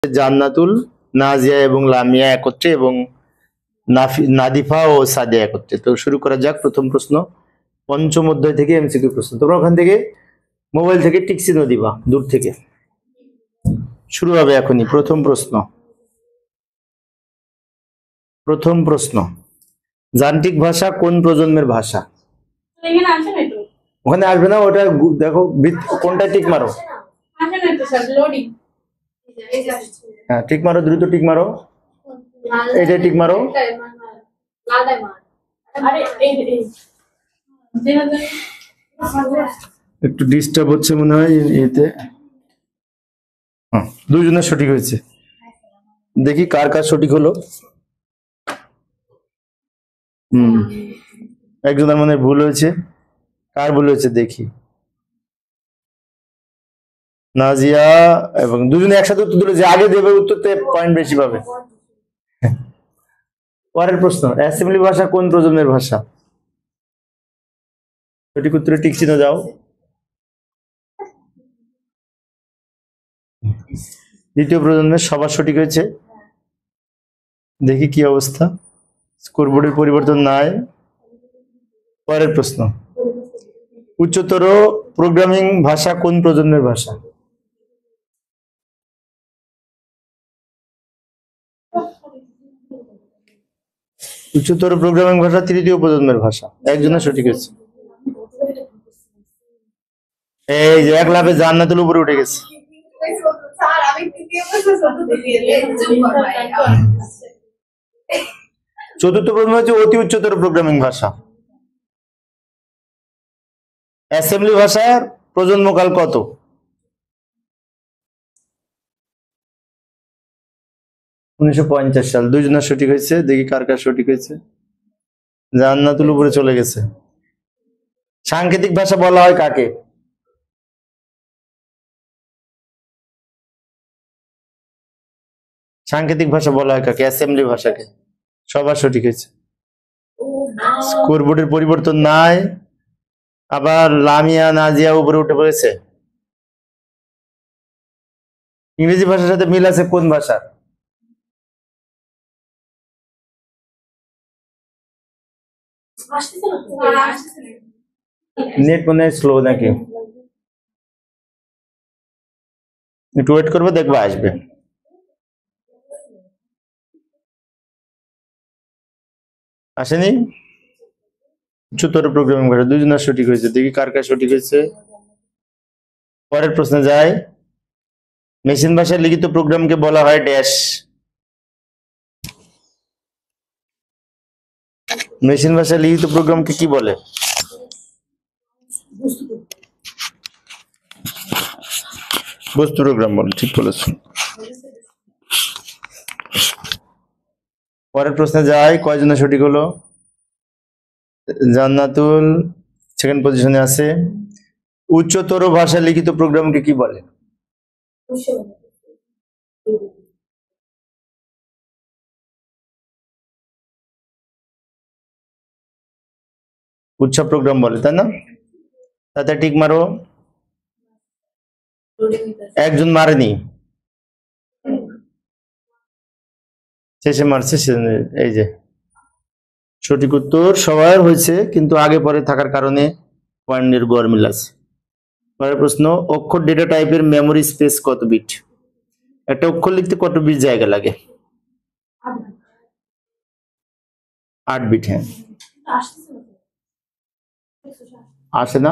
জান্নাতুল, নাজিয়া এবং লামিয়া একত্রে এবং নাদিফা ও সাদিয়া একত্রে। তো শুরু করা যাক। প্রথম প্রশ্ন পঞ্চম অধ্যায় থেকে এমসিকিউ প্রশ্ন। তোমরা ওখান থেকে মোবাইল থেকে টিক চিহ্ন দিবা দূর থেকে। শুরু হবে এখনই। প্রথম প্রশ্ন যান্ত্রিক ভাষা কোন প্রজন্মের ভাষা? ওখানে আসবে না, ওটা দেখো কোনটা টিক মারো। হ্যাঁ টিক মারো, দ্রুত টিক মারো, এইটা টিক মারো। একটু ডিস্টার্ব হচ্ছে মনে হয় এতে। দুইজনের সঠিক হয়েছে, দেখি কার কার সঠিক হলো। একজনের মনে ভুল হয়েছে, কার ভুল হয়েছে দেখি। নাজিয়া এবং দুজনে একসাথে উত্তর দিল, যে আগে দেবে উত্তরতে পয়েন্ট বেশি পাবে। পরের প্রশ্ন অ্যাসেম্বলি ভাষা কোন প্রজন্মের ভাষা? সঠিক উত্তরে টিক চিহ্ন দাও। দ্বিতীয় প্রজন্মের, সবার সঠিক হয়েছে। দেখি কি অবস্থা, স্কোরবোর্ডের পরিবর্তন নাই। পরের প্রশ্ন উচ্চতর প্রোগ্রামিং ভাষা কোন প্রজন্মের ভাষা? উচ্চতর প্রোগ্রামিং ভাষা তৃতীয় প্রজন্মের ভাষা। একজনের সঠিক হয়েছে। এই যে এক লাফে জান্নাতুল উপরে উঠে গেছে। চতুর্থ প্রজন্ম হচ্ছে অতি উচ্চতর প্রোগ্রামিং ভাষা। অ্যাসেম্বলি ভাষার প্রজন্মকাল কত? সাল। দুইজনের সঠিক হয়েছে, দেখি কার কার সঠিক হয়েছে। জান্নাতুল উপরে চলে গেছে। সাংকেতিক ভাষা বলা হয় কাকে? সাংকেতিক ভাষা বলা হয় কাকে? অ্যাসেম্বলি ভাষাকে। সবার সঠিক হয়েছে। স্কোরবোর্ডের পরিবর্তন নাই। আবার লামিয়া নাজিয়া উপরে উঠে পড়েছে। ইংরেজি ভাষার সাথে মিল আছে কোন ভাষার? নেট মনে হয় স্লো নাকি, একটু ওয়েট করবে, দেখবা আসবে। আসেনি? উচ্চতর প্রোগ্রামিং ভাষা। দুইজনের সঠিক হয়েছে, দেখি কার কার সঠিক হয়েছে। পরের প্রশ্নে যায়। মেশিন ভাষায় লিখিত প্রোগ্রামকে বলা হয় ড্যাশ। মেশিন ভাষায় লিখিত প্রোগ্রামকে কি বলে? বস্তু প্রোগ্রাম বলে। ঠিক বলেছ। পরের প্রশ্নে যাই। কয়জনের সঠিক হলো? জান্নাতুল সেকেন্ড পজিশনে আছে। উচ্চতর ভাষায় লিখিত প্রোগ্রামকে কি বলে? উচ্চ প্রোগ্রাম বলে, তাই না? তাতে টিক মারো। একজন মারেনি, শেষে মারছে। এই যে সঠিক উত্তর সবার হয়েছে, কিন্তু আগে পরে থাকার কারণে পয়েন্টের গড় মিল আছে। পরের প্রশ্ন অক্ষর ডেটা টাইপের মেমোরি স্পেস কত বিট? একটা অক্ষর লিখতে কত বিট জায়গা লাগে? 8 বিট। হ্যাঁ আসে না,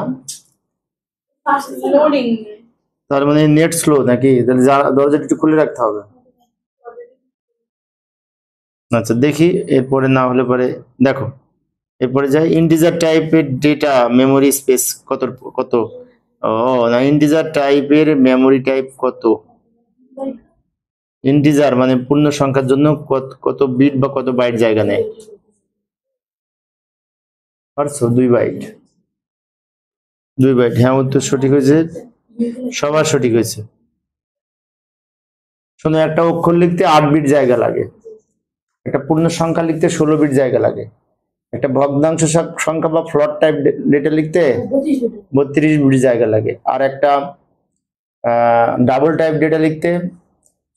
তার মানে নেট স্লো নাকি? তাহলে দরজাটা একটু খুলে রাখতে হবে। আচ্ছা দেখি, এরপরে না হলে পরে দেখো। এরপরে যাই। ইন্টিজার টাইপের ডেটা মেমোরি স্পেস কত কত? ও না, ইন্টিজার টাইপের মেমোরি টাইপ কত? ইন্টিজার মানে পূর্ণ সংখ্যার জন্য কত বিট বা কত বাইট জায়গা নেয়? 2 বাইট। 2 বাইট। হ্যাঁ উত্তর সঠিক হয়েছে, সবার সঠিক হয়েছে। শোনো, একটা অক্ষর লিখতে 8 বিট জায়গা লাগে, একটা পূর্ণ সংখ্যা লিখতে 16 বিট জায়গা লাগে, একটা ভগ্নাংশ সংখ্যা বা ফ্লট টাইপ ডেটা লিখতে 32 বিট জায়গা লাগে, আর একটা ডাবল টাইপ ডেটা লিখতে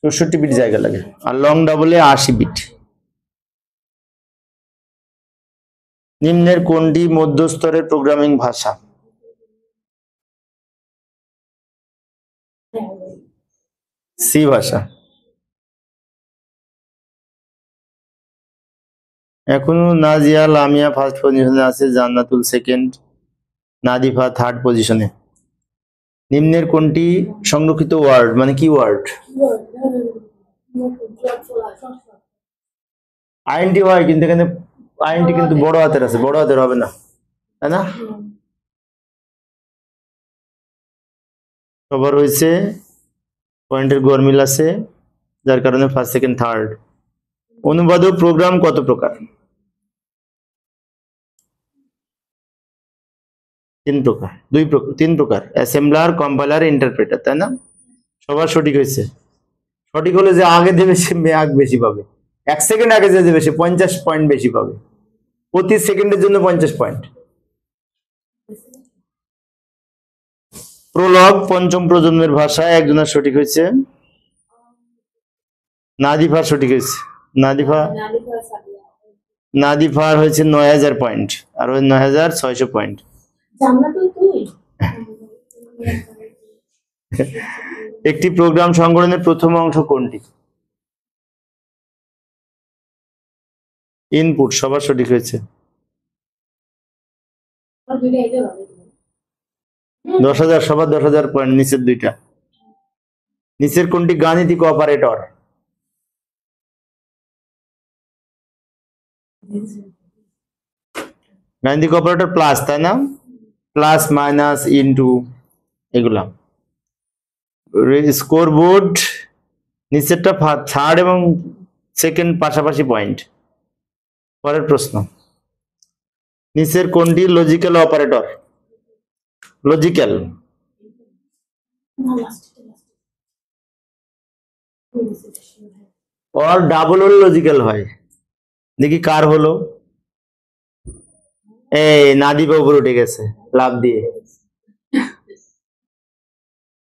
64 বিট জায়গা লাগে, আর লং ডাবলে 80 বিট। নিম্নের কোনটি মধ্যস্তরের প্রোগ্রামিং ভাষা? সি ভাষা। এখনো নাজিয়া লামিয়া ফার্স্ট পজিশনে আছে, জান্নাতুল সেকেন্ড, নাদিফা থার্ড পজিশনে। নিম্নের কোনটি সংরক্ষিত ওয়ার্ড, মানে কি ওয়ার্ড? আইএনটি হয়, কিন্তু এখানে আইএনটি কিন্তু বড় হাতের আছে, বড় হাতের হবে না, তাই না? সবার হয়েছে, পয়েন্টের গরমিল আছে, যার কারণে ফার্স্ট সেকেন্ড থার্ড। অনুবাদক প্রোগ্রাম কত প্রকার? 3 প্রকার, 3 প্রকার, অ্যাসেম্বলার, কম্পাইলার, ইন্টারপ্রেটার, তাই না? সবার সঠিক হয়েছে। সঠিক হলে যে আগে দেবে সে মেয়াদ বেশি পাবে, 1 সেকেন্ড আগে যে দেবে সে 50 পয়েন্ট বেশি পাবে, প্রতি সেকেন্ডের জন্য 50 পয়েন্ট। প্রলগ পঞ্চম প্রজন্মের ভাষা, একজনের সঠিক হয়েছে, নাদিফার সঠিক হয়েছে। নাদিফার হয়েছে 9000 পয়েন্ট, আর ওই 9600 পয়েন্ট। একটি প্রোগ্রাম সংগঠনের প্রথম অংশ কোনটি? ইনপুট, সবার সঠিক হয়েছে। 10,000, সবার 10,000 পয়েন্ট। নিচের দুইটা, নিচের কোনটি গাণিতিক অপারেটর? গাণিতিক অপারেটর প্লাস, তাই না? প্লাস, মাইনাস, ইনটু, এগুলা। স্কোর বোর্ড নিচেরটা থার্ড এবং সেকেন্ড পাশাপাশি পয়েন্ট। পরের প্রশ্ন, নিচের কোনটি logical operator? Logical, or double হলে লজিক্যাল হয়। দেখি কার হলো। এই নাদিবা উপরে উঠে গেছে লাভ দিয়ে,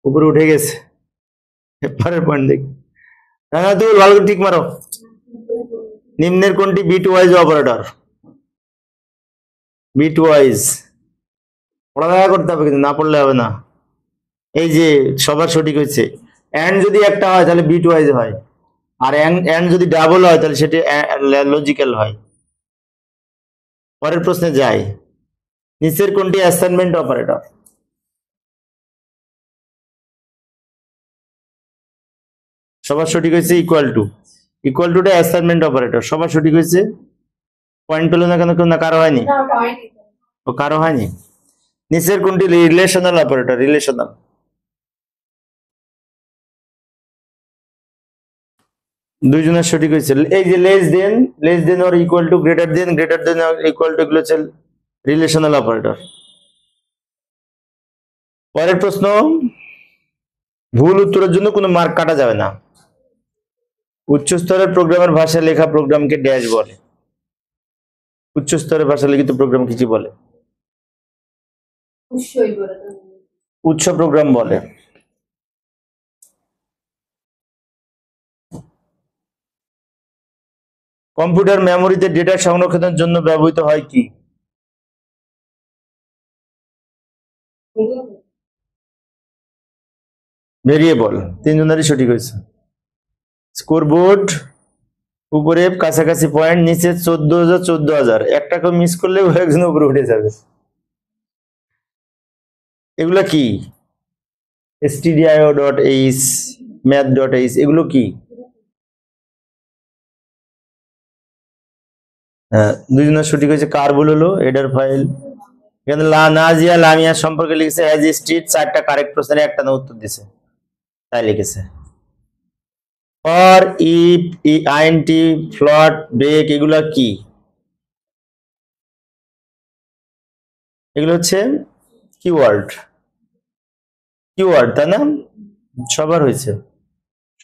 উপরে উঠে গেছে। পরের পয়েন্ট দেখি, না তুই ভালো করে ঠিক মারো। নিম্নের কোনটি bitwise operator? Bitwise পড়ালেখা করতে হবে, কিন্তু না পড়লে হবে না। এই যে সবার সঠিক হয়েছে, এন্ড যদি একটা হয় তাহলে বিট ওয়াইজ হয়, আর এন্ড যদি ডাবল হয় তাহলে সেটি লজিক্যাল হয়। পরের প্রশ্নে যাই, নিচের কোনটি অ্যাসাইনমেন্ট অপারেটর? সবার সঠিক হয়েছে ইকুয়াল টু। ইকুয়াল টুটা অ্যাসাইনমেন্ট অপারেটর, সবার সঠিক হয়েছে। পয়েন্ট পেল না কেন? কেউ না, কারো হয়নি? ও কারো হয়নি। নিচের কোনটি রিলেশনাল অপারেটর? রিলেশনাল, দুইজনের সঠিক হয়েছে। এই যে less than or equal to, greater than or equal to, এগুলো হচ্ছে রিলেশনাল অপারেটর। পরের প্রশ্ন, ভুল উত্তরের জন্য কোনো মার্ক কাটা যাবে না। উচ্চ স্তরের প্রোগ্রামের ভাষায় লেখা প্রোগ্রামকে ড্যাশ বলে। উচ্চ স্তরের ভাষা লিখিত প্রোগ্রাম কি বলে? উচ্চ প্রোগ্রাম বলে। কম্পিউটার মেমোরিতে ডেটা সংরক্ষণের জন্য ব্যবহৃত হয় কি? ভেরিয়েবল। তিনজনেরই সঠিক হয়েছে। স্কোরবোর্ড উপরে কাছাকাছি পয়েন্ট, নিচে 14,000 14,000, একটাকে মিস করলে একজন উপরে উঠে যাবে। এগুলা কি? stdio.h, math.h, এগুলো কি? হ্যাঁ, দুইজনের সঠিক হয়েছে। কার ভুল হলো? এডার ফাইল। এখানে নাজিয়া লামিয়া সম্পর্কে লিখেছে অ্যাজ স্ট্রিট, 4টা কারেক্ট প্রশ্নের একটা না উত্তর দিছে, তাই লিখেছে। ফর, ইফ, আইএনটি, ফ্লট, ব্রেক, এগুলা কি? এগুলো হচ্ছে কিওয়ার্ড, তাই না? সবার হয়েছে,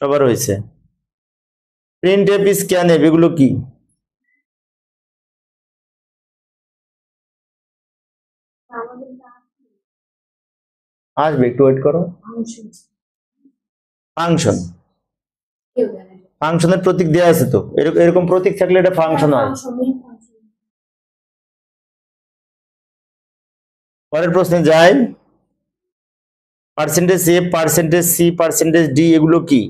সবার হয়েছে। প্রিন্ট এফ, স্ক্যান এফ, এগুলো কি? আসবে, একটু ওয়েট করো। ফাংশন, ফাংশনের প্রতীক দেওয়া আছে তো, এরকম প্রতীক থাকলে এটা ফাংশন হয়। পরের প্রশ্নে যাই। পার্সেন্টেজ এ, পার্সেন্টেজ সি, পার্সেন্টেজ ডি এগুলো কি?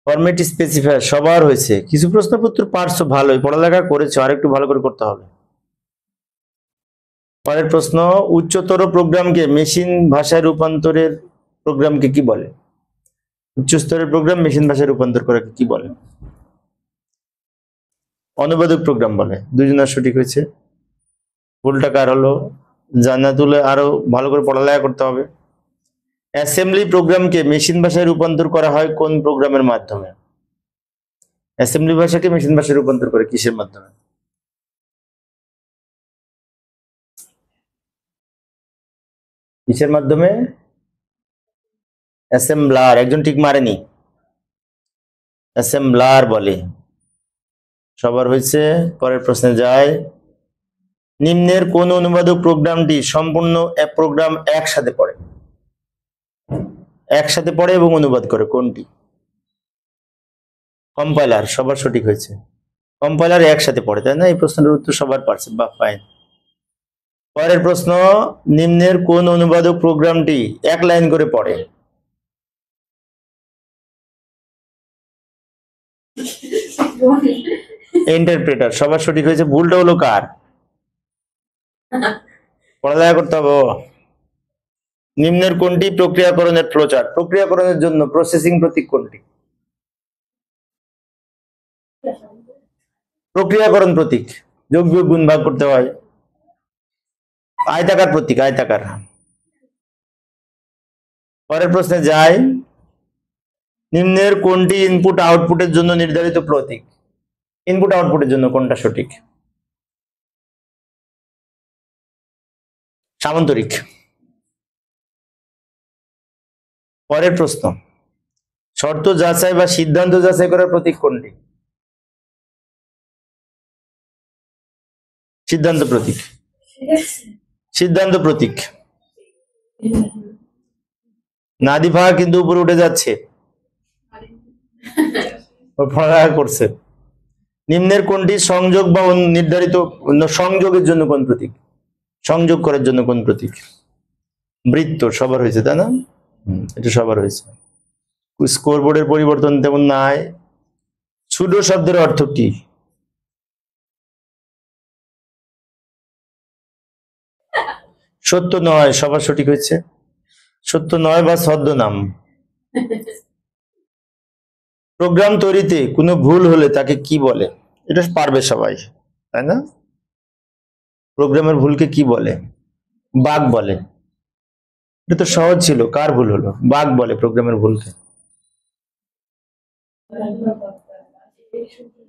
ফরম্যাট স্পেসিফায়ার সবার হয়েছে, কিছু প্রশ্নপত্র পারছো, ভালোই পড়ালেখা করেছো, আর একটু ভালো করে করতে হবে। পরের প্রশ্ন, উচ্চতর প্রোগ্রামকে মেশিন ভাষায় রূপান্তরের প্রোগ্রামকে কি বলে? উচ্চ স্তরের প্রোগ্রাম মেশিন ভাষায় রূপান্তর করাকে কি বলে? অনুবাদক প্রোগ্রাম বলে। দুজনের সঠিক হয়েছে। ভুলটা কার হলো? জান্নাতুলে আরো ভালো করে পড়ালেখা করতে হবে। অ্যাসেম্বলি প্রোগ্রামকে মেশিন ভাষায় রূপান্তর করা হয় কোন প্রোগ্রামের মাধ্যমে? অ্যাসেম্বলি ভাষাকে মেশিন ভাষায় রূপান্তর করে কিসের মাধ্যমে? কিসের মাধ্যমে? অ্যাসেম্বলার। একজন ঠিক মারেনি। অ্যাসেম্বলার বলে। সবার হয়েছে। পরের প্রশ্নে যায়। নিম্নের কোন অনুবাদক প্রোগ্রামটি সম্পূর্ণ প্রোগ্রাম একসাথে পড়ে? একসাথে পড়ে এবং অনুবাদ করে, কোনটি? কম্পাইলার। সবার সঠিক হয়েছে। কম্পাইলার একসাথে পড়ে, তাই না? এই প্রশ্নের উত্তর সবার পারছে, বা ফাইন। পরের প্রশ্ন, নিম্নের কোন অনুবাদক প্রোগ্রামটি এক লাইন করে পড়ে? ইন্টারপ্রেটার। সবার সঠিক হয়েছে। ভুলটা হলো কার? পড়ালেখা করতে হবে। নিম্নের কোনটি প্রক্রিয়াকরণের ফ্লোচার্ট? প্রক্রিয়াকরণের জন্য প্রসেসিং প্রতীক কোনটি? প্রক্রিয়াকরণ প্রতীক, যোগ বিয়োগ গুণ ভাগ করতে হয়। আয়তাকার প্রতীক, আয়তাকার। পরের প্রশ্নে যাই। নিম্নের কোনটি ইনপুট আউটপুটের জন্য নির্ধারিত প্রতীক? ইনপুট আউটপুটের জন্য কোনটা সঠিক? সামান্তরিক। পরের প্রশ্ন, শর্ত যাচাই বা সিদ্ধান্ত যাচাই করার প্রতীক কোনটি? সিদ্ধান্ত প্রতীক। সিদ্ধান্ত প্রতীক। নাদিফা কিন্তু উপরে উঠে যাচ্ছে, পড়ালেখা করছে। নিম্নের কোনটি সংযোগ বা নির্ধারিত সংযোগের জন্য কোন প্রতীক? সংযোগ করার জন্য কোন প্রতীক? বৃত্ত। সবার হয়েছে, তাই না? এটা সবার হয়েছে। স্কোরবোর্ডের পরিবর্তন তেমন নাই। সুডো শব্দের অর্থ কি? সত্য নয়। সবার সঠিক হয়েছে। সত্য নয় বা ছদ্মনাম। প্রোগ্রাম তৈরিতে কোনো ভুল হলে তাকে কি বলে? এটা পারবে সবাই, তাই না? প্রোগ্রামের ভুলকে কি বলে? বাগ বলে। এটা তো সহজ ছিল। কার ভুল হলো? বাগ বলে প্রোগ্রামের ভুলকে।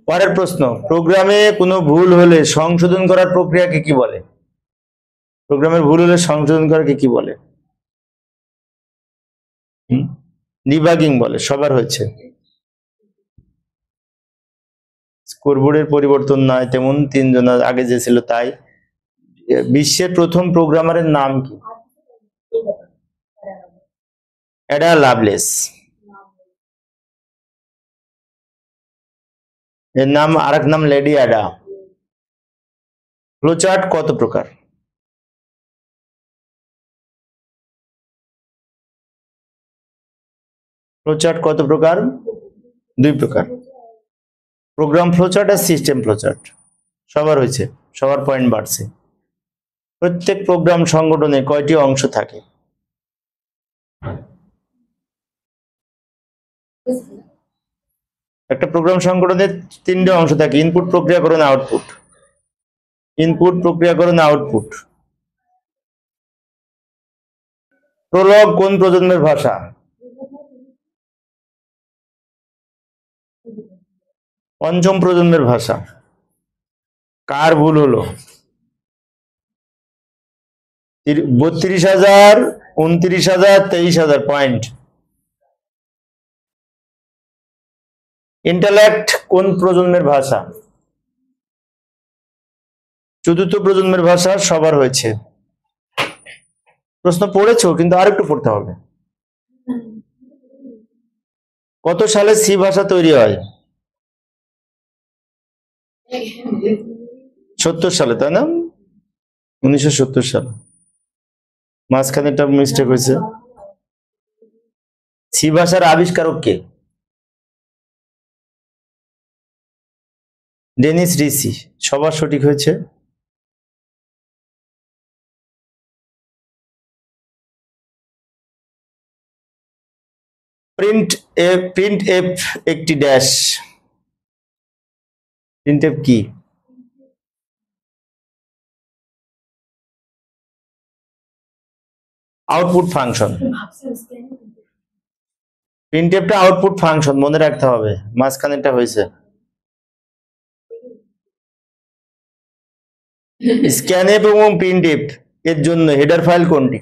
পরের প্রশ্ন, প্রোগ্রামে কোনো ভুল হলে সংশোধন করার প্রক্রিয়াকে কি বলে? প্রোগ্রামের ভুল হলে সংশোধন করাকে কি বলে? ডিবাগিং বলে। সবার হয়েছে। স্কোরবোর্ডের পরিবর্তন নাই তেমন, তিনজন আগে যে ছিল তাই। বিশ্বের প্রথম প্রোগ্রামারের নাম কি? Ada Lovelace. এর নাম আরেক নাম লেডি অ্যাডা। ফ্লোচার্ট কত প্রকার? ফ্লোচার্ট কত প্রকার? 2 প্রকার। প্রোগ্রাম ফ্লোচার্ট আর সিস্টেম ফ্লোচার্ট। সবার হয়েছে। সবার পয়েন্ট বাড়ছে। প্রত্যেক প্রোগ্রাম সংগঠনে কয়টি অংশ থাকে? একটা প্রোগ্রাম সংগঠনের 3টে অংশ থাকে, ইনপুট, প্রক্রিয়াকরণ, আউটপুট। ইনপুট, প্রক্রিয়াকরণ, আউটপুট। প্রোলগ কোন প্রজন্মের ভাষা? পঞ্চম প্রজন্মের ভাষা। কার ভুল হলো? 32,000, 29,000, 23,000 পয়েন্ট। ইন্টালেক্ট কোন প্রজন্মের ভাষা? চতুর্থ প্রজন্মের ভাষা। সবার হয়েছে। প্রশ্ন পড়েছো কিন্তু আরেকটু পড়তে হবে। কত সালে সি ভাষা তৈরি হয়? 70 সালে, তাই না? 1970 সালে। মাঝখানে একটা মিস্টেক হয়েছে। সি ভাষার আবিষ্কারক কে? ডেনিস রিসি। সবার সঠিক হয়েছে। প্রিন্ট এফ একটি ড্যাশ। প্রিন্ট এফ কি? Output function. প্রিন্ট এফটা আউটপুট ফাংশন, মনে রাখতে হবে। মাঝখানেটা হয়েছে। স্ক্যানএফ এবং প্রিন্টএফ এর জন্য হেডার ফাইল কোনটি?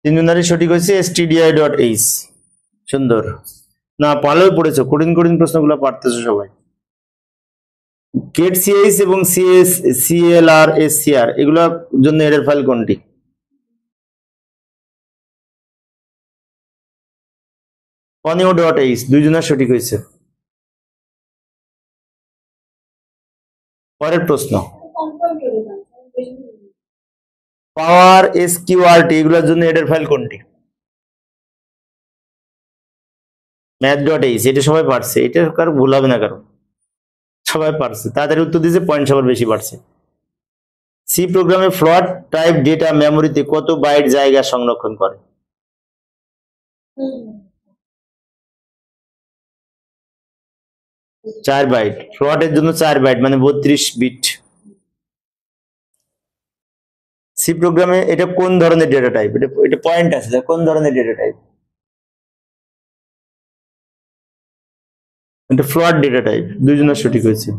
তিনজনেরই সঠিক হয়েছে stdi.h। সুন্দর। না ভালোই পড়েছো, কঠিন কঠিন প্রশ্নগুলো পারতেছো সবাই। গেট সিএইচ এবং সিএলআর এসসিআর এগুলোর জন্য হেডার ফাইল কোনটি? conio.h। দুইজনের সঠিক হয়েছে। পরের প্রশ্ন, পাওয়ার এসকিউআরটি এগুলোর জন্য হেডার ফাইল কোনটি? math.h। এটা সবাই পারছে, এটা কারো ভুল হবে না, কারণ সবাই পারছে, তাড়াতাড়ি উত্তর দিয়েছে, পয়েন্ট সবার বেশি পারছে। সি প্রোগ্রামে ফ্লোট টাইপ ডেটা মেমোরিতে কত বাইট জায়গা সংরক্ষণ করে? 4 বাইট। ফ্লোটের জন্য 4 বাইট মানে 32 বিট। সি প্রোগ্রামে এটা কোন ধরনের ডেটা টাইপ? এটা পয়েন্ট আছে, কোন ধরনের ডেটা টাইপ? এটা ফ্লোট ডেটা টাইপ। দুইজনের সঠিক হয়েছে।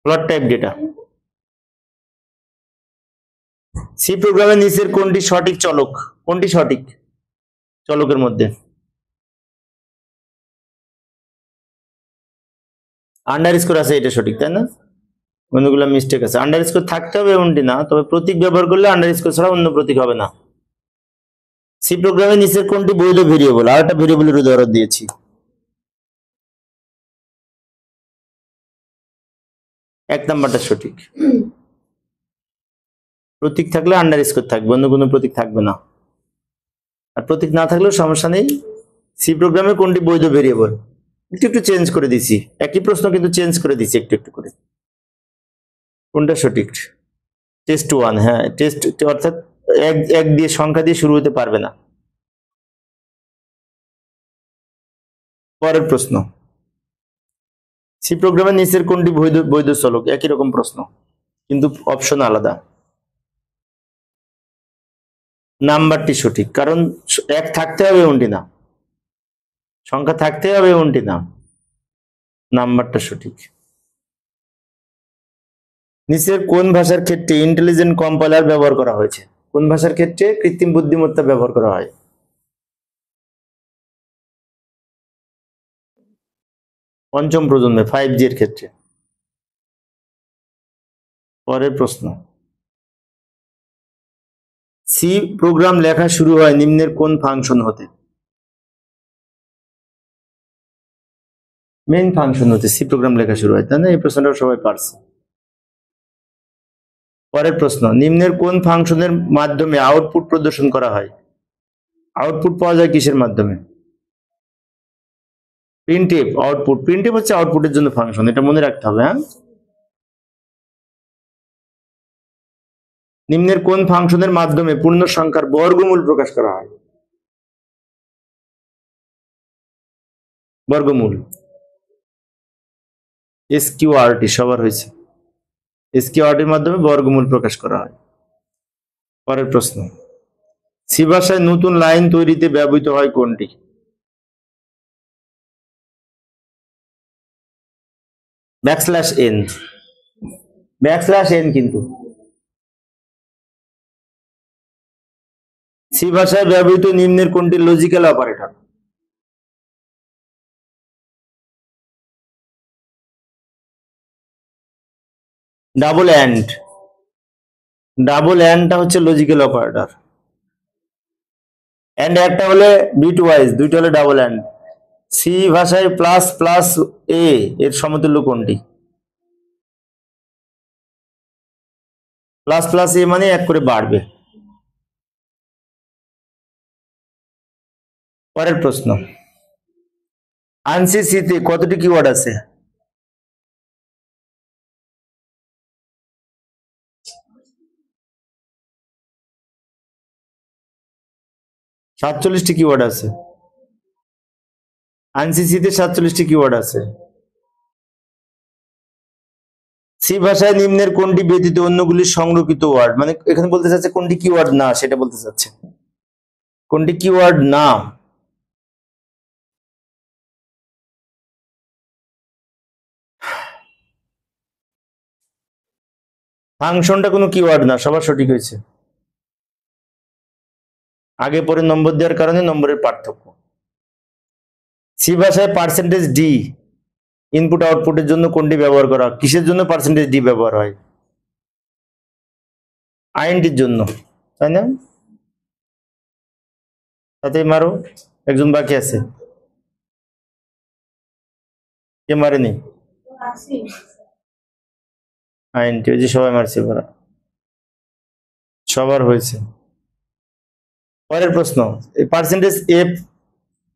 Float type data. সি প্রোগ্রামে নিচের কোনটি সঠিক চলক? কোনটি সঠিক চলকের মধ্যে? আন্ডারস্কোর আছে, এটা সঠিক, তাই না? অন্যগুলো মিস্টেক আছে। আন্ডারস্কোর থাকতে হবে এমনটি না, তবে প্রতীক ব্যবহার করলে আন্ডারস্কোর ছাড়া অন্য প্রতীক হবে না। সি প্রোগ্রামে নিচের কোনটি বৈধ ভেরিয়েবল? আর একটা ভেরিয়েবলের উদাহরণ দিয়েছি। এক নাম্বারটা সঠিক। প্রতীক থাকলে আন্ডারস্কোর থাকবে, অন্য কোনো প্রতীক থাকবে না। আর প্রতীক না থাকলেও সমস্যা নেই। সি প্রোগ্রামে কোনটি বৈধ ভেরিয়েবল? একটু একটু চেঞ্জ করে দিছি, একই প্রশ্ন কিন্তু চেঞ্জ করে দিছি একটু একটু করে। কোনটা সঠিক? টেস্ট 1। হ্যাঁ, টেস্ট অর্থাৎ এক দিয়ে সংখ্যা দিয়ে শুরু হতে পারবে না। পরের প্রশ্ন, সি প্রোগ্রামের নিচের কোনটি বৈধ বৈধ চলক? একই রকম প্রশ্ন কিন্তু অপশন আলাদা। নাম্বারটি সঠিক, কারণ এক থাকতে হবে এমনটি না, সংখ্যা থাকতে হবে এমনটি না। নাম্বারটা সঠিক। নিচের কোন ভাষার ক্ষেত্রে ইন্টেলিজেন্ট কম্পাইলার ব্যবহার করা হয়েছে? কোন ভাষার ক্ষেত্রে কৃত্রিম বুদ্ধিমত্তা ব্যবহার করা হয়? পঞ্চম প্রজন্মে 5G এর ক্ষেত্রে। পরের প্রশ্ন, সি প্রোগ্রাম লেখা শুরু হয় নিম্নের কোন ফাংশন হতে? মেইন ফাংশন হতে সি প্রোগ্রাম লেখা শুরু হয়, তাই না? এই প্রশ্নটা সবাই পারছে। পরের প্রশ্ন, নিম্নের কোন ফাংশনের মাধ্যমে আউটপুট প্রদর্শন করা হয়? আউটপুট পাওয়া যায় কিসের মাধ্যমে? Printf output. প্রিন্টএফ হচ্ছে আউটপুটের জন্য ফাংশন, এটা মনে রাখতে হবে। হ্যাঁ, নিম্নের কোন ফাংশনের মাধ্যমে পূর্ণ সংখ্যার বর্গমূল প্রকাশ করা হয়? বর্গমূল। এসকিউআরটি সবার হয়েছে। এসকিউআরটির মাধ্যমে বর্গমূল প্রকাশ করা হয়। পরের প্রশ্ন, সি ভাষায় নতুন লাইন তৈরিতে ব্যবহৃত হয় কোনটি? Backslash n. ব্যাকস্ল্যাশ এন কিন্তু সি ভাষায় ব্যবহৃত নিম্নের কোনটি logical operator? Double and. Double অ্যান্ডটা হচ্ছে লজিক্যাল অপারেটর, অ্যান্ড একটা হলে বিট ওয়াইজ, দুইটা হলে ডাবল অ্যান্ড। সি ভাষায় প্লাস প্লাস এ এর সমতুল্য কোনটি? প্লাস প্লাস এ মানে এক করে বাড়বে। পরের প্রশ্ন, আনসি সিতে কতটি কিওয়ার্ড আছে? সাতচল্লিশটি কিওয়ার্ড আছে। আনসিসিতে 47টি কিওয়ার্ড আছে। সি ভাষায় নিম্নের কোনটি ব্যতীত অন্যগুলি সংরক্ষিত ওয়ার্ড, মানে এখানে বলতে চাচ্ছে কোনটি কিওয়ার্ড না সেটা বলতে চাচ্ছে, কোনটি কিওয়ার্ড না। ফাংশনটা কোনো কিওয়ার্ড না, সবার সঠিক হয়েছে। আগে পরে নম্বর দেওয়ার কারণে নম্বরের পার্থক্য। সি ভাষায় পার্সেন্টেজ ডি ইনপুট আউটপুটের জন্য কোনটি ব্যবহার করা, কিসের জন্য পার্সেন্টেজ ডি ব্যবহার হয়? আইএনটির জন্য, তাই না? তাতে মারো, একজন বাকি আছে, কে মারেনি? আইএনটি, ওই যে সবাই মারছে, সবার হয়েছে। পরের প্রশ্ন, এই পার্সেন্টেজ এফ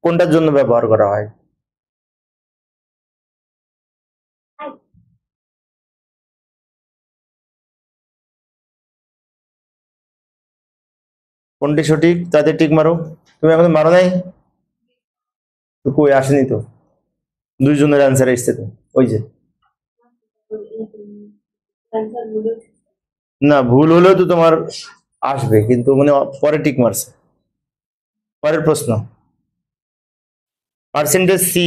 কোনটার জন্য ব্যবহার করা হয়? কোনটি সঠিক তাদের টিক মারো। তুমি এখন মারো নাই তো, কই আসেনি তো, দুইজনের অ্যান্সার এসছে তো, ওই যে। না, ভুল হলেও তো তোমার আসবে, কিন্তু মানে পরে টিক মারছে। পরের প্রশ্ন, পার্সেন্টেজ সি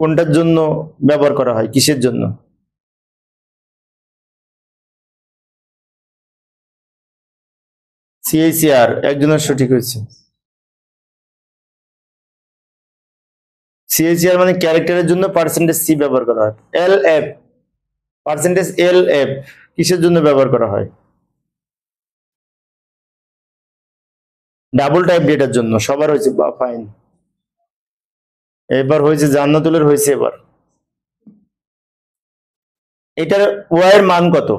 কোনটার জন্য ব্যবহার করা হয়, কিসের জন্য? সিএসিআর, একজনের সঠিক হয়েছে। সিএসিআর মানে ক্যারেক্টারের জন্য পার্সেন্টেজ সি ব্যবহার করা হয়। L F, percentage L F কিসের জন্য ব্যবহার করা হয়? ডাবল টাইপ ডেটার জন্য, সবার হয়েছে, বা ফাইন। এবার হয়েছে জান্নাতুলের হয়েছে। এবার এটার ওয়াই এর মান কত?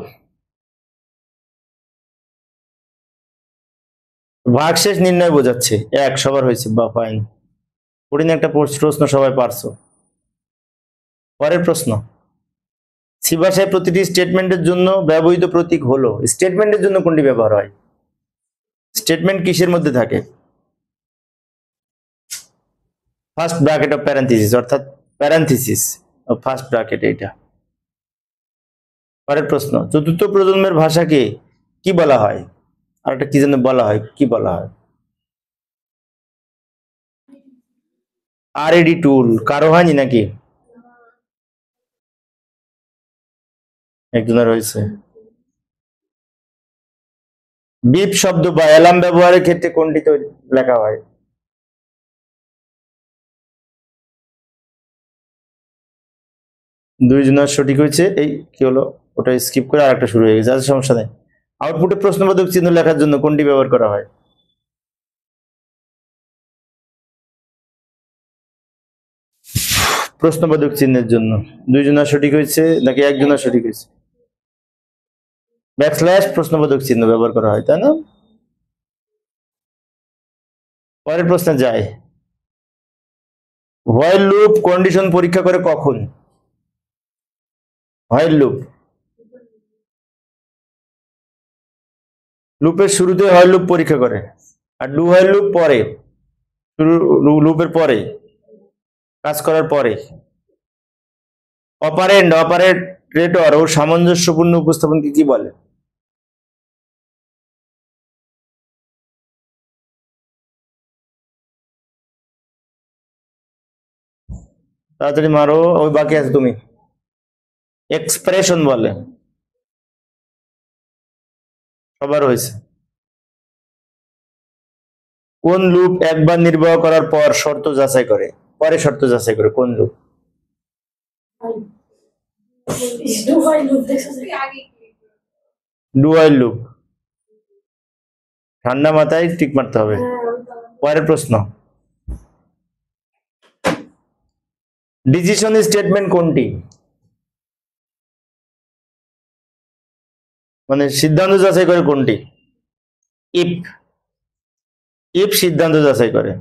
ভাগশেষ নির্ণয় বোঝাচ্ছে, এক, সবার হয়েছে, বা ফাইন। কঠিন একটা প্রশ্ন, সবাই পারছো। পরের প্রশ্ন, সি ভাষায় প্রতিটি স্টেটমেন্টের জন্য ব্যবহৃত প্রতীক হলো, স্টেটমেন্টের জন্য কোনটি ব্যবহার হয়? স্টেটমেন্ট কিসের মধ্যে থাকে? ফার্স্ট ব্র্যাকেট অফ প্যারেন্থিসিস, অর্থাৎ প্যারেন্থিসিস অফ ফার্স্ট ব্র্যাকেট, এইটা। পরের প্রশ্ন, চতুর্থ প্রজন্মের ভাষাকে কি বলা হয়? আর একটা কি যেন বলা হয়, কি বলা হয়? আরএডি টুল, কারো হয়নি নাকি? একজনের হয়েছে। বিপ শব্দ বা অ্যালার্ম ব্যবহারের ক্ষেত্রে কোনটি লেখা হয়? দুইজনের সঠিক হয়েছে। এই কি হলো, ওটা স্কিপ করে আরেকটা শুরু হয়ে গেছে, আচ্ছা সমস্যা নেই। আউটপুটে প্রশ্নবোধক চিহ্ন লেখার জন্য কোনটি ব্যবহার করা হয়? প্রশ্নবোধক চিহ্নের জন্য। দুইজনের সঠিক হয়েছে নাকি একজনের সঠিক হয়েছে? ব্যাকস্ল্যাশ প্রশ্নবোধক চিহ্ন ব্যবহার করা হয়, তাই না? পরের প্রশ্নে যায়, হোয়াইল লুপ কন্ডিশন পরীক্ষা করে কখন? হোয়াইল লুপ, লুপের শুরুতে হোয়াইল লুপ পরীক্ষা করে, আর ডু হোয়াইল লুপ পরে, লুপের পরে, কাজ করার পরে। অপারেন্ড, অপারেটর ও সামঞ্জস্যপূর্ণ উপস্থাপনকে কি বলে? তাড়াতাড়ি মারো, ওই বাকি আছে তুমি। এক্সপ্রেশন বলে, সবার হয়েছে। কোন লুপ একবার নির্বাহ করার পর শর্ত যাচাই করে, পরে শর্ত যাচাই করে, কোন লুপ? ডুয়াল লুপ, ঠান্ডা মাথায় টিক মারতে হবে। পরের প্রশ্ন, ডিসিশন স্টেটমেন্ট কোনটি? মানে সিদ্ধান্ত যাচাই করে কোনটি? ইফ, ইফ সিদ্ধান্ত যাচাই করে।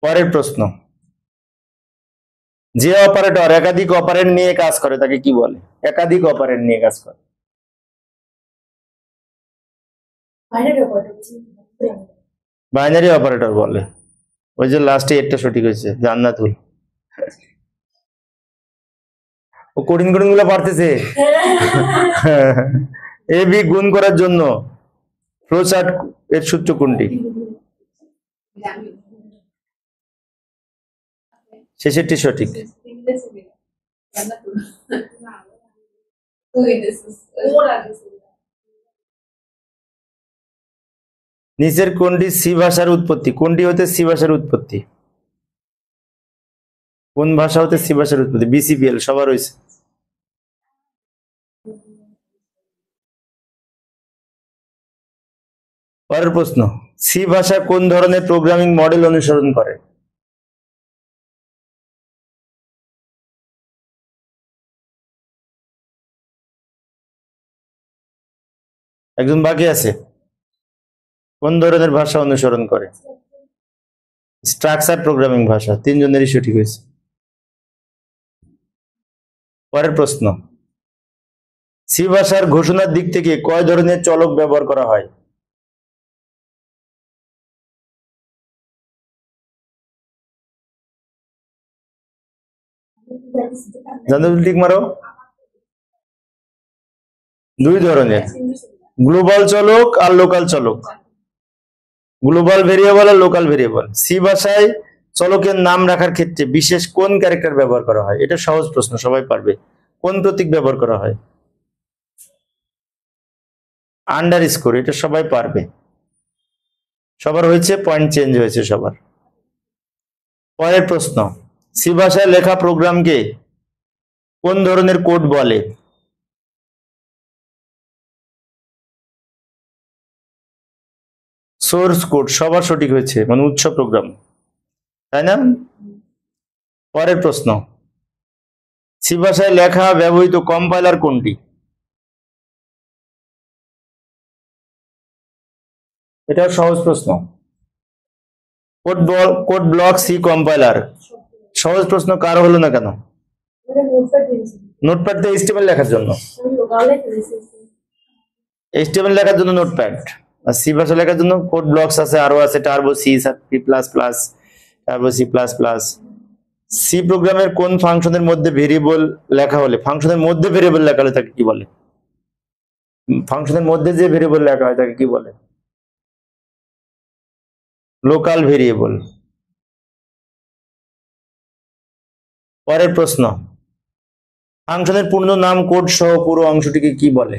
পরের প্রশ্ন, যে অপারেটর একাধিক অপারেন্ড নিয়ে কাজ করে তাকে কি বলে? একাধিক অপারেন্ড নিয়ে কাজ করে। বাইনারি অপারেটর বলে। ওই যে লাস্টে একটা সঠিক হয়েছে, জান্নাতুল। ও কঠিন কঠিন গুলো পারতেছে। এ বি গুণ করার জন্য ফ্লোচার্ট এর সূত্র কোনটি? শেষেরটি সঠিক। নিচের কোনটি সি ভাষার উৎপত্তি? কোনটি হতে সি ভাষার উৎপত্তি? কোন ভাষা হতে সি ভাষার উৎপত্তি? বিসিপিএল সবার হয়েছে। পরের প্রশ্ন, সি ভাষা কোন ধরনের প্রোগ্রামিং মডেল অনুসরণ করে? একজন বাকি আছে, কোন ধরনের ভাষা অনুসরণ করে? স্ট্রাকচার প্রোগ্রামিং ভাষা। তিনজনেরই সঠিক হয়েছে। পরের প্রশ্ন, সি ভাষার ঘোষণার দিক থেকে কয় ধরনের চলক ব্যবহার করা হয়? জান্নাতুল টিক মারো। দুই ধরনের, গ্লোবাল চলক আর লোকাল চলক। গ্লোবাল ভেরিয়েবল আর লোকাল ভেরিয়েবল। সি ভাষায় চলকের নাম রাখার ক্ষেত্রে বিশেষ কোন ক্যারেক্টার ব্যবহার করা হয়? এটা সহজ প্রশ্ন, সবাই পারবে। কোন প্রতীক ব্যবহার করা হয়? আন্ডারস্কোর, এটা সবাই পারবে। সবার হয়েছে, পয়েন্ট চেঞ্জ হয়েছে সবার। পরের প্রশ্ন, সি ভাষায় লেখা প্রোগ্রামকে কোন ধরনের কোড বলে? সোর্স কোড, সবার সঠিক হয়েছে, মানে উৎস প্রোগ্রাম, তাই না? পরের প্রশ্ন, সি ভাষায় লেখা ব্যবহৃত কম্পাইলার কোনটি? এটা সহজ প্রশ্ন। Code block C compiler. সহজ প্রশ্ন কার হলো না কেন? নোটপ্যাড তো এইচটিএমএল লেখার জন্য, এইচটিএমএল লেখার জন্য নোটপ্যাড, আর সি ভাষা লেখার জন্য কোড ব্লকস আছে, আরো আছে turbo C, C plus plus, turbo C plus plus. C প্রোগ্রামের কোন ফাংশনের মধ্যে ভেরিয়েবল লেখা হলে, ফাংশনের মধ্যে ভেরিয়েবল লেখা হলে তাকে কি বলে? ফাংশনের মধ্যে যে ভেরিয়েবল লেখা হয় তাকে কি বলে? Local variable. পরের প্রশ্ন, ফাংশনের পূর্ণ নাম কোড সহ পুরো অংশটিকে কি বলে?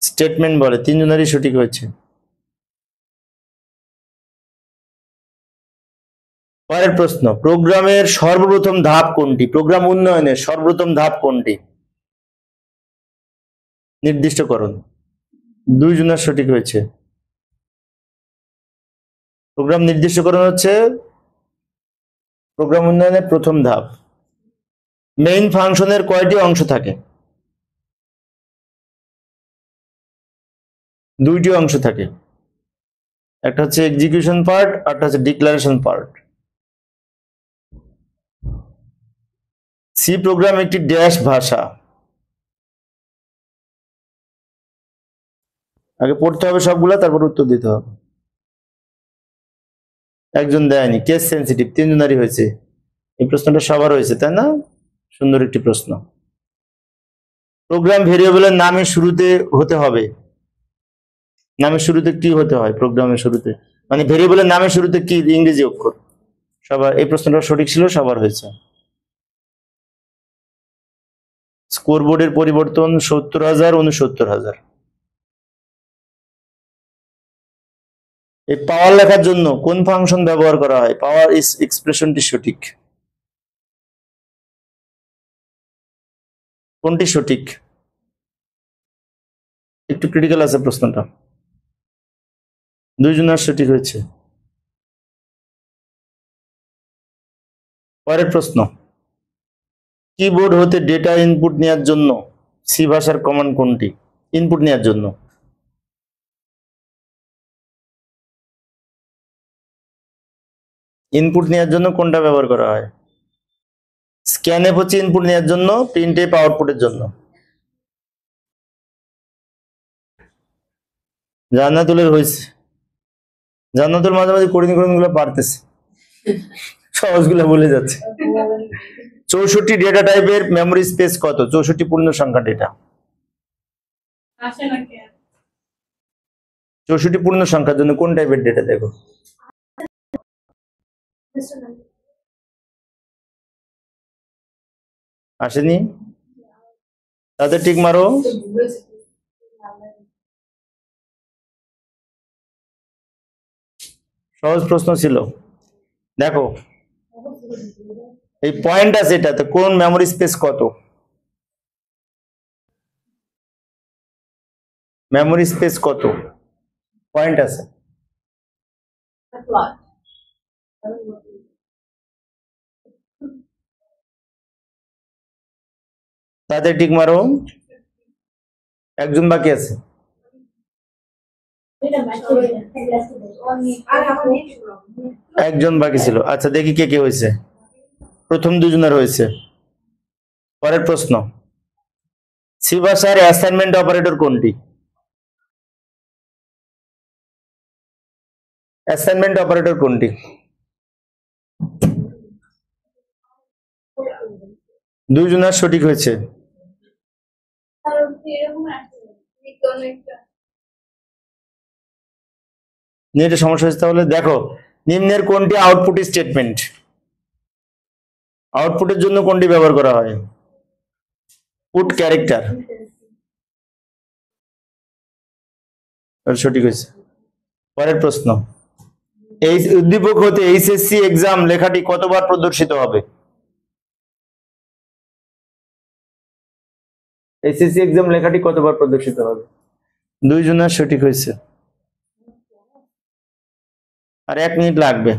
স্টেটমেন্ট বলে। তিনজনেরই সঠিক হয়েছে। পরের প্রশ্ন, প্রোগ্রামের সর্বপ্রথম ধাপ কোনটি? প্রোগ্রাম উন্নয়নের সর্বপ্রথম ধাপ কোনটি? নির্দিষ্টকরণ। দুইজনের সঠিক হয়েছে। প্রোগ্রাম নির্দিষ্টকরণ হচ্ছে প্রোগ্রাম উন্নয়নের প্রথম ধাপ। মেইন ফাংশনের কয়টি অংশ থাকে? দুইটি অংশ থাকে, একটা হচ্ছে এক্সিকিউশন পার্ট, আরটা হচ্ছে ডিক্লারেশন পার্ট। সি প্রোগ্রাম একটি ড্যাশ ভাষা। আগে পড়তে হবে সবগুলা, তারপর উত্তর দিতে হবে। একজন দেয়নি, কেস সেন্সিটিভ। তিনজনেরই হয়েছে। এই প্রশ্নটা সবার হয়েছে, তাই না? সুন্দর একটি প্রশ্ন। প্রোগ্রাম ভেরিয়েবলের নামের শুরুতে হতে হবে। নামের শুরুতে কি হতে হয়? প্রোগ্রামের শুরুতে, মানে ভেরিয়েবলের নামের শুরুতে কি ইংরেজি অক্ষর? সবার এই প্রশ্নটা সঠিক ছিল, সবার হয়েছে। স্কোরবোর্ডের পরিবর্তন 70,000 69,000। এই পাওয়ার লেখার জন্য কোন ফাংশন ব্যবহার করা হয়? পাওয়ার ইস এক্সপ্রেশনটি সঠিক, কোনটি সঠিক? একটু ক্রিটিক্যাল আছে প্রশ্নটা, দুইজনের সঠিক হয়েছে। পরের প্রশ্ন, কিবোর্ড হতে ডেটা ইনপুট নেওয়ার জন্য সি ভাষার কমান্ড কোনটি? ইনপুট নেওয়ার জন্য কোনটা ব্যবহার করা হয়? স্ক্যানএফ হচ্ছে ইনপুট নেওয়ার জন্য, প্রিন্টএফ আউটপুটের জন্য। জান্নাতুলের হয়েছে, জান্নাতুল মাঝে মাঝে কঠিন গুলো পারতেছে, সহজগুলো বলে যাচ্ছে। 64 ডেটা টাইপের মেমোরি স্পেস কত? 64 পূর্ণ সংখ্যা ডেটা। 64 পূর্ণ সংখ্যার জন্য কোন টাইপের ডেটা? দেখো আসেনি, তাদের টিক মারো। সহজ প্রশ্ন ছিল, দেখো এই পয়েন্ট আছে এটাতে, কোন মেমোরি স্পেস কত? মেমোরি স্পেস কত পয়েন্ট আছে? তাদের টিক মারো, একজন বাকি আছে। একজন বাকি ছিল, আচ্ছা দেখি কে কে হয়েছে। প্রথম দুজনের হয়েছে। পরের প্রশ্ন, সি ভাষার অ্যাসাইনমেন্ট অপারেটর কোনটি? অ্যাসাইনমেন্ট অপারেটর কোনটি? দুইজনের সঠিক হয়েছে। নেটে সমস্যা হয়েছে, তাহলে দেখো নিম্নের কোনটি আউটপুট স্টেটমেন্ট? আউটপুটের জন্য কোনটি ব্যবহার করা হয়? পুট ক্যারেক্টার, সঠিক হয়েছে। পরের প্রশ্ন, এই উদ্দীপক হতে এইচএসসি এক্সাম লেখাটি কতবার প্রদর্শিত হবে? এইচএসসি এক্সাম লেখাটি কতবার প্রদর্শিত হবে? দুইজনের সঠিক হয়েছে। আর 1 মিনিট লাগবে।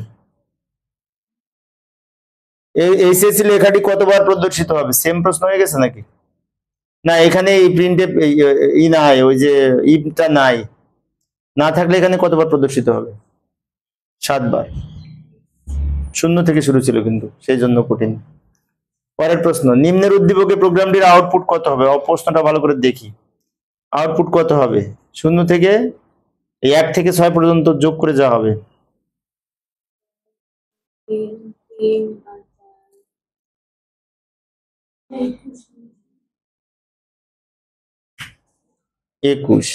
এই এইচএসসি লেখাটি কতবার প্রদর্শিত হবে? সেম প্রশ্ন হয়ে গেছে নাকি? না, এখানে এই প্রিন্টে ই নাই, ওই যে ইটা নাই, না থাকলে এখানে কতবার প্রদর্শিত হবে? 7 বার। শূন্য থেকে শুরু ছিল কিন্তু, সেই জন্য কঠিন। পরের প্রশ্ন, নিম্নের উদ্দীপকে প্রোগ্রামটির আউটপুট কত হবে? প্রশ্নটা ভালো করে দেখি, আউটপুট কত হবে? 0 থেকে 1 থেকে 6 পর্যন্ত যোগ করে যাওয়া হবে। 21।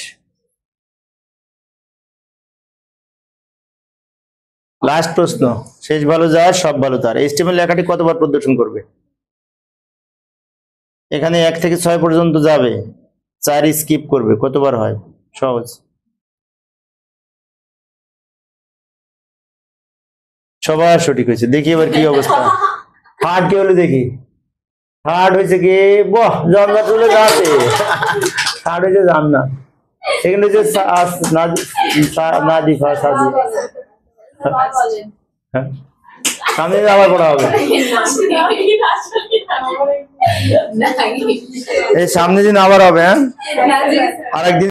লাস্ট প্রশ্ন, শেষ ভালো যার সব ভালো তার, এইচটিএমএল লেখাটি কতবার প্রদর্শন করবে? এখানে 1 থেকে 6 পর্যন্ত যাবে, 4 স্কিপ করবে, কতবার হয়? সহজ, সবার সঠিক হয়েছে। দেখি এবার কি অবস্থা। হার্ড কি হলো দেখি, হার্ড হয়েছে কি? বাহ, জান্নাত চলে যাচ্ছে। হার্ড হয়েছে জান্নাত, সেখানে হচ্ছে নাদিফা সাদি। সামনে আবার পড়া হবে, এই সামনে দিন আবার হবে। হ্যাঁ, আরেকদিন।